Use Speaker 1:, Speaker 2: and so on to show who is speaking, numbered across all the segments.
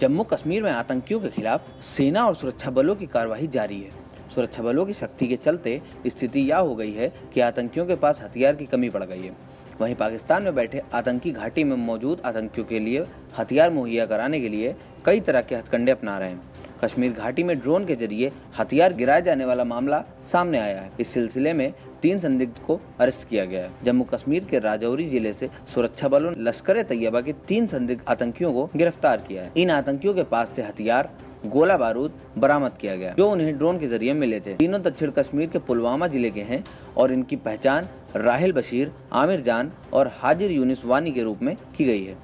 Speaker 1: जम्मू कश्मीर में आतंकियों के खिलाफ सेना और सुरक्षा बलों की कार्रवाई जारी है। सुरक्षा बलों की शक्ति के चलते स्थिति यह हो गई है कि आतंकियों के पास हथियार की कमी पड़ गई है। वहीं पाकिस्तान में बैठे आतंकी घाटी में मौजूद आतंकियों के लिए हथियार मुहैया कराने के लिए कई तरह के हथकंडे अपना रहे हैं। कश्मीर घाटी में ड्रोन के जरिए हथियार गिराए जाने वाला मामला सामने आया है। इस सिलसिले में 3 संदिग्ध को अरेस्ट किया गया है। जम्मू कश्मीर के राजौरी जिले से सुरक्षा बलों ने लश्कर तैयबा के 3 संदिग्ध आतंकियों को गिरफ्तार किया है। इन आतंकियों के पास से हथियार, गोला बारूद बरामद किया गया जो उन्हें ड्रोन के जरिए मिले थे। तीनों दक्षिण कश्मीर के पुलवामा जिले के हैं और इनकी पहचान राहिल बशीर, आमिर जान और हाजिर यूनिस वानी के रूप में की गई है।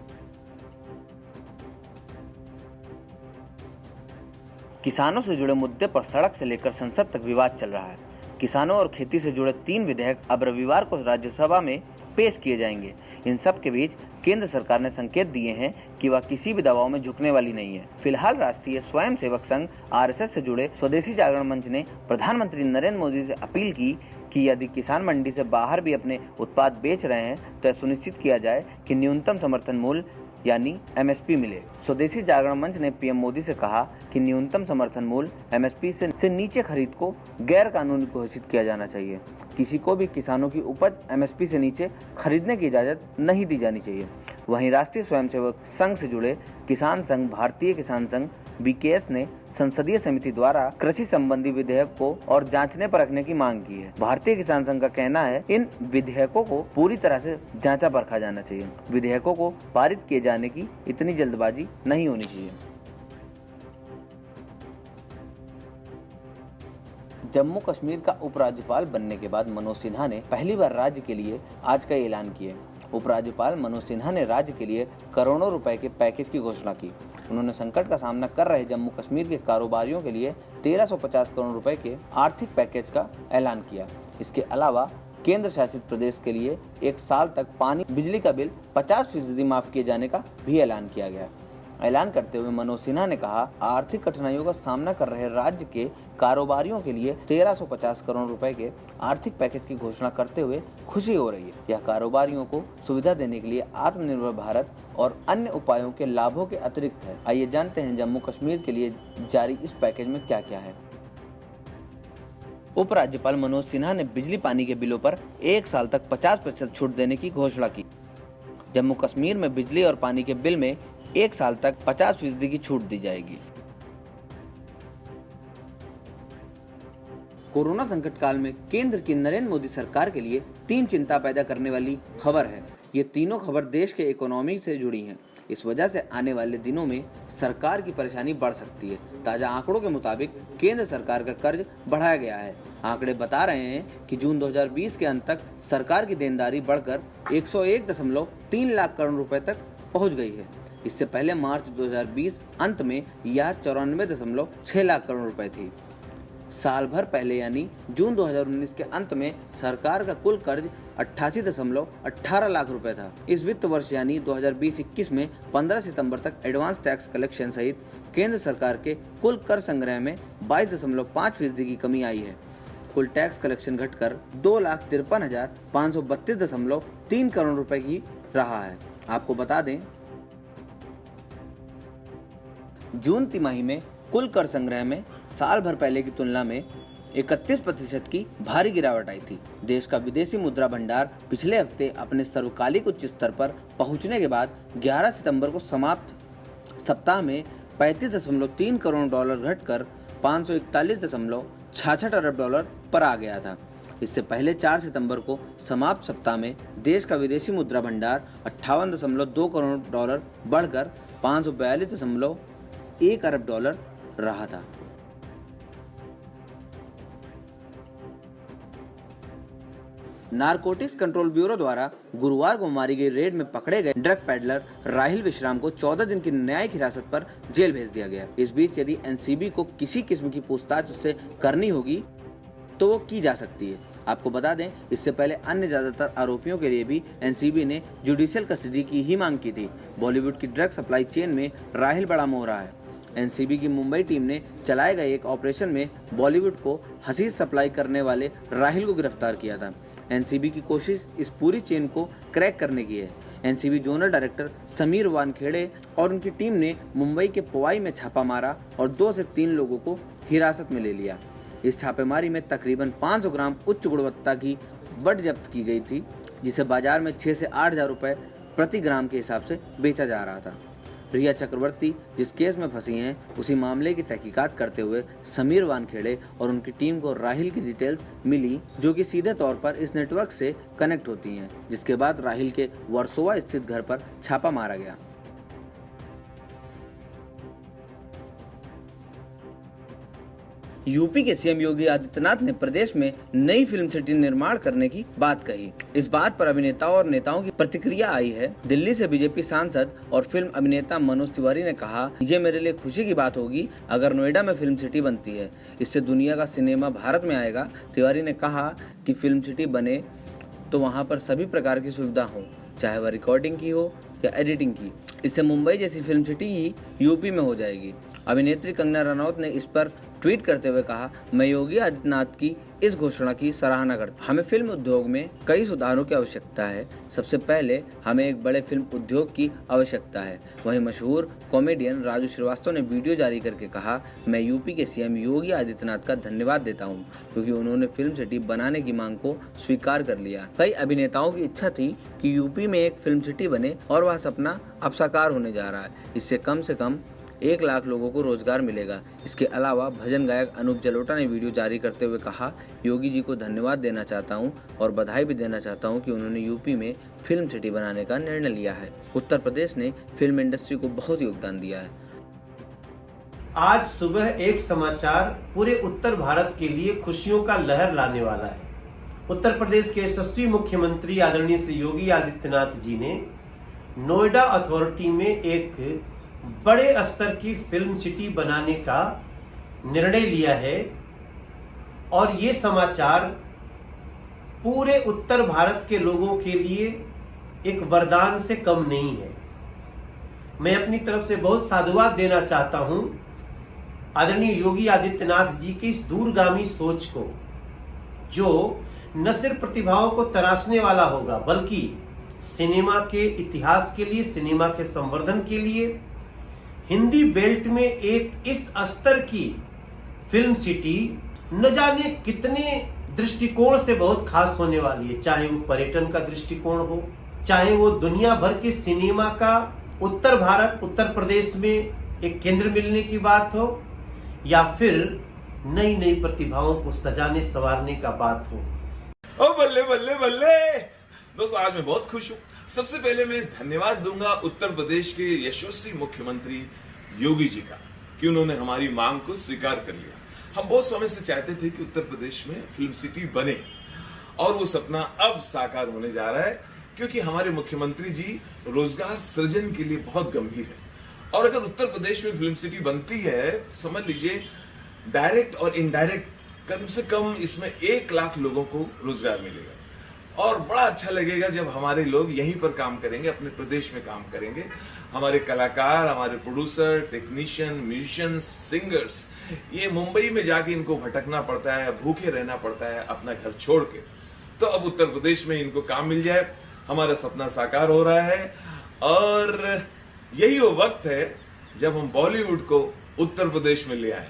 Speaker 1: किसानों से जुड़े मुद्दे पर सड़क से लेकर संसद तक विवाद चल रहा है। किसानों और खेती से जुड़े 3 विधेयक अब रविवार को राज्यसभा में पेश किए जाएंगे। इन सब के बीच केंद्र सरकार ने संकेत दिए हैं कि वह किसी भी दबाव में झुकने वाली नहीं है। फिलहाल राष्ट्रीय स्वयंसेवक संघ (आरएसएस) से जुड़े स्वदेशी जागरण मंच ने प्रधानमंत्री नरेंद्र मोदी से अपील की कि यदि किसान मंडी से बाहर भी अपने उत्पाद बेच रहे हैं तो सुनिश्चित किया जाए कि न्यूनतम समर्थन मूल्य यानी एमएसपी मिले। स्वदेशी जागरण मंच ने पीएम मोदी से कहा कि न्यूनतम समर्थन मूल्य एमएसपी से नीचे खरीद को गैर कानूनी घोषित किया जाना चाहिए। किसी को भी किसानों की उपज एमएसपी से नीचे खरीदने की इजाजत नहीं दी जानी चाहिए। वहीं राष्ट्रीय स्वयंसेवक संघ से जुड़े किसान संघ भारतीय किसान संघ बीकेएस ने संसदीय समिति द्वारा कृषि संबंधी विधेयक को और जांचने पर रखने की मांग की है। भारतीय किसान संघ का कहना है इन विधेयकों को पूरी तरह से जांचा परखा जाना चाहिए। विधेयकों को पारित किए जाने की इतनी जल्दबाजी नहीं होनी चाहिए। जम्मू कश्मीर का उपराज्यपाल बनने के बाद मनोज सिन्हा ने पहली बार राज्य के लिए आज का ऐलान किया। उपराज्यपाल मनोज सिन्हा ने राज्य के लिए करोड़ों रुपए के पैकेज की घोषणा की। उन्होंने संकट का सामना कर रहे जम्मू कश्मीर के कारोबारियों के लिए 1350 करोड़ रुपए के आर्थिक पैकेज का ऐलान किया। इसके अलावा केंद्र शासित प्रदेश के लिए 1 साल तक पानी बिजली का बिल 50% माफ किए जाने का भी ऐलान किया गया। ऐलान करते हुए मनोज सिन्हा ने कहा, आर्थिक कठिनाइयों का सामना कर रहे राज्य के कारोबारियों के लिए 1350 करोड़ रुपए के आर्थिक पैकेज की घोषणा करते हुए खुशी हो रही है। यह कारोबारियों को सुविधा देने के लिए आत्मनिर्भर भारत और अन्य उपायों के लाभों के अतिरिक्त है। आइए जानते हैं जम्मू कश्मीर के लिए जारी इस पैकेज में क्या क्या है। उपराज्यपाल मनोज सिन्हा ने बिजली पानी के बिलों पर 1 साल तक 50% छूट देने की घोषणा की। जम्मू कश्मीर में बिजली और पानी के बिल में 1 साल तक 50% की छूट दी जाएगी। कोरोना संकट काल में केंद्र की नरेंद्र मोदी सरकार के लिए 3 चिंता पैदा करने वाली खबर है। ये तीनों खबर देश के इकोनॉमी से जुड़ी हैं। इस वजह से आने वाले दिनों में सरकार की परेशानी बढ़ सकती है। ताजा आंकड़ों के मुताबिक केंद्र सरकार का कर्ज बढ़ाया गया है। आंकड़े बता रहे हैं कि जून 2020 के अंत तक सरकार की देनदारी बढ़कर 101.3 लाख करोड़ रुपए तक पहुंच गई है। इससे पहले मार्च 2020 अंत में यह 94.6 लाख करोड़ रुपए थी। साल भर पहले यानी जून 2019 के अंत में सरकार का कुल कर्ज 88.18 लाख रुपए था। इस वित्त वर्ष यानी 2020-21 में 15 सितंबर तक एडवांस टैक्स कलेक्शन सहित केंद्र सरकार के कुल कर संग्रह में 22.5% की कमी आई है। कुल टैक्स कलेक्शन घटकर 2,53,532.3 करोड़ रुपए की रहा है। आपको बता दें, जून तिमाही में कुल कर संग्रह में साल भर पहले की तुलना में 31% की भारी गिरावट आई थी। देश का विदेशी मुद्रा भंडार पिछले हफ्ते अपने सर्वकालिक उच्च स्तर पर पहुंचने के बाद 11 सितंबर को समाप्त सप्ताह में 35.3 करोड़ डॉलर घटकर 541.66 अरब डॉलर पर आ गया था। इससे पहले 4 सितंबर को समाप्त सप्ताह में देश का विदेशी मुद्रा भंडार 58.2 करोड़ डॉलर बढ़कर 542.1 अरब डॉलर रहा था। नारकोटिक्स कंट्रोल ब्यूरो द्वारा गुरुवार को मारी गई रेड में पकड़े गए ड्रग पेडलर राहिल विश्राम को 14 दिन की न्यायिक हिरासत पर जेल भेज दिया गया। इस बीच यदि एनसीबी को किसी किस्म की पूछताछ उससे करनी होगी तो वो की जा सकती है। आपको बता दें, इससे पहले अन्य ज्यादातर आरोपियों के लिए भी एनसीबी ने जुडिशियल कस्टडी की ही मांग की थी। बॉलीवुड की ड्रग सप्लाई चेन में राहिल बड़ा मोहरा है। एनसीबी की मुंबई टीम ने चलाए गए एक ऑपरेशन में बॉलीवुड को हशीश सप्लाई करने वाले राहिल को गिरफ्तार किया था। एनसीबी की कोशिश इस पूरी चेन को क्रैक करने की है। NCB zonal director Sameer Wankhede और उनकी टीम ने मुंबई के पवाई में छापा मारा और 2 से 3 लोगों को हिरासत में ले लिया। इस छापेमारी में तकरीबन 500 ग्राम उच्च गुणवत्ता की बड जब्त की गई थी, जिसे बाजार में 6 से 8 हज़ार रुपये प्रति ग्राम के हिसाब से बेचा जा रहा था। रिया चक्रवर्ती जिस केस में फंसी हैं, उसी मामले की तहकीकात करते हुए समीर वानखेड़े और उनकी टीम को राहिल की डिटेल्स मिली, जो कि सीधे तौर पर इस नेटवर्क से कनेक्ट होती हैं, जिसके बाद राहिल के वर्सोवा स्थित घर पर छापा मारा गया। यूपी के सीएम योगी आदित्यनाथ ने प्रदेश में नई फिल्म सिटी निर्माण करने की बात कही। इस बात पर अभिनेताओं और नेताओं की प्रतिक्रिया आई है। दिल्ली से बीजेपी सांसद और फिल्म अभिनेता मनोज तिवारी ने कहा, ये मेरे लिए खुशी की बात होगी अगर नोएडा में फिल्म सिटी बनती है, इससे दुनिया का सिनेमा भारत में आएगा। तिवारी ने कहा कि फिल्म सिटी बने तो वहाँ पर सभी प्रकार की सुविधा हो, चाहे वह रिकॉर्डिंग की हो या एडिटिंग की। इससे मुंबई जैसी फिल्म सिटी ही यूपी में हो जाएगी। अभिनेत्री कंगना रनौत ने इस पर ट्वीट करते हुए कहा, मैं योगी आदित्यनाथ की इस घोषणा की सराहना करता हूं। हमें फिल्म उद्योग में कई सुधारों की आवश्यकता है। सबसे पहले हमें एक बड़े फिल्म उद्योग की आवश्यकता है। वहीं मशहूर कॉमेडियन राजू श्रीवास्तव ने वीडियो जारी करके कहा, मैं यूपी के सीएम योगी आदित्यनाथ का धन्यवाद देता हूं, क्योंकि उन्होंने फिल्म सिटी बनाने की मांग को स्वीकार कर लिया। कई अभिनेताओं की इच्छा थी कि यूपी में एक फिल्म सिटी बने और वह सपना अब साकार होने जा रहा है। इससे कम से कम 1 लाख लोगों को रोजगार मिलेगा। इसके अलावा भजन गायक अनूप जलोटा ने वीडियो जारी करते हुए कहा, योगी जी को धन्यवाद देना चाहता हूं और बधाई भी देना चाहता हूं कि उन्होंने यूपी में फिल्म सिटी बनाने का निर्णय लिया है। उत्तर प्रदेश ने फिल्म इंडस्ट्री को बहुत योगदान दिया है।
Speaker 2: आज सुबह एक समाचार पूरे उत्तर भारत के लिए खुशियों का लहर लाने वाला है। उत्तर प्रदेश के यशस्वी मुख्यमंत्री आदरणीय श्री योगी आदित्यनाथ जी ने नोएडा अथॉरिटी में एक बड़े स्तर की फिल्म सिटी बनाने का निर्णय लिया है और ये समाचार पूरे उत्तर भारत के लोगों के लिए एक वरदान से कम नहीं है। मैं अपनी तरफ से बहुत साधुवाद देना चाहता हूं आदरणीय योगी आदित्यनाथ जी की इस दूरगामी सोच को, जो न सिर्फ प्रतिभाओं को तराशने वाला होगा बल्कि सिनेमा के इतिहास के लिए, सिनेमा के संवर्धन के लिए हिंदी बेल्ट में एक इस स्तर की फिल्म सिटी न जाने कितने दृष्टिकोण से बहुत खास होने वाली है। चाहे वो पर्यटन का दृष्टिकोण हो, चाहे वो दुनिया भर के सिनेमा का उत्तर भारत, उत्तर प्रदेश में एक केंद्र मिलने की बात हो, या फिर नई नई प्रतिभाओं को सजाने संवारने का बात हो।
Speaker 3: ओ बल्ले बल्ले बल्ले दोस्तों, आज मैं बहुत खुश हूँ। सबसे पहले मैं धन्यवाद दूंगा उत्तर प्रदेश के यशस्वी मुख्यमंत्री योगी जी का कि उन्होंने हमारी मांग को स्वीकार कर लिया। हम बहुत समय से चाहते थे कि उत्तर प्रदेश में फिल्म सिटी बने और वो सपना अब साकार होने जा रहा है, क्योंकि हमारे मुख्यमंत्री जी रोजगार सृजन के लिए बहुत गंभीर है। और अगर उत्तर प्रदेश में फिल्म सिटी बनती है, समझ लीजिए डायरेक्ट और इनडायरेक्ट कम से कम इसमें 1 लाख लोगों को रोजगार मिलेगा। और बड़ा अच्छा लगेगा जब हमारे लोग यहीं पर काम करेंगे, अपने प्रदेश में काम करेंगे। हमारे कलाकार, हमारे प्रोड्यूसर, टेक्नीशियन, म्यूजिशियंस, सिंगर्स, ये मुंबई में जाके इनको भटकना पड़ता है, भूखे रहना पड़ता है अपना घर छोड़ के। तो अब उत्तर प्रदेश में इनको काम मिल जाए, हमारा सपना साकार हो रहा है। और यही वो वक्त है जब हम बॉलीवुड को उत्तर प्रदेश में ले आए।